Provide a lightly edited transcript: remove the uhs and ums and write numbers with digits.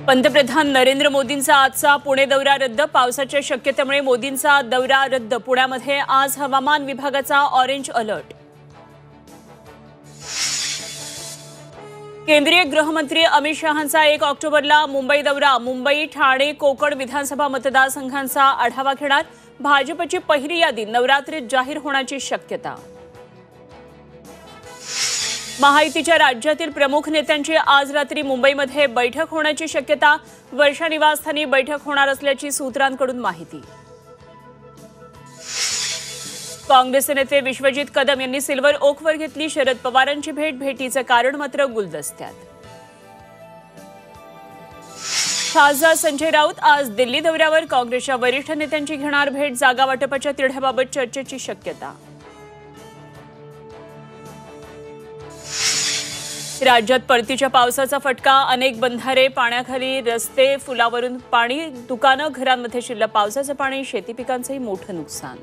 पंतप्रधान नरेंद्र मोदींचा आजचा पुणे दौरा रद्द। पावसाच्या शक्यतेमुळे मोदींचा दौरा रद्द। पुण्यामध्ये आज हवामान विभागाचा ऑरेंज अलर्ट। केंद्रीय गृहमंत्री अमित शहांचा 1 ऑक्टोबरला मुंबई दौरा। मुंबई, ठाणे, कोकण विधानसभा मतदारसंघांचा आढावा घेणार। भाजपची पहिली यादी नवरात्रीत जाहीर होण्याची शक्यता। महायुतीच्या राज्यातील प्रमुख नेत्यांची आज रात्री मुंबईमध्ये बैठक होण्याची शक्यता। वर्षा निवासस्थानी बैठक होणार असल्याची सूत्रांकडून माहिती। काँग्रेसचे नेते विश्वजित कदम यांनी सिल्वर ओकवर घेतली शरद पवारांची भेट। भेटीचं कारण मात्र गुलदस्त्यात। खासदार संजय राऊत आज दिल्ली दौऱ्यावर। काँग्रेसच्या वरिष्ठ नेत्यांची घेणार भेट। जागा वाटपाच्या तिढ्याबाबत चर्चेची शक्यता। राज्यात परतीच्या पावसाचा फटका। अनेक बंधारे पाण्याखाली, रस्ते पुलावरून पाणी, दुकानं घरांमध्ये शिरलं पावसाचं पाणी। शेती पिकांचंही मोठं नुकसान।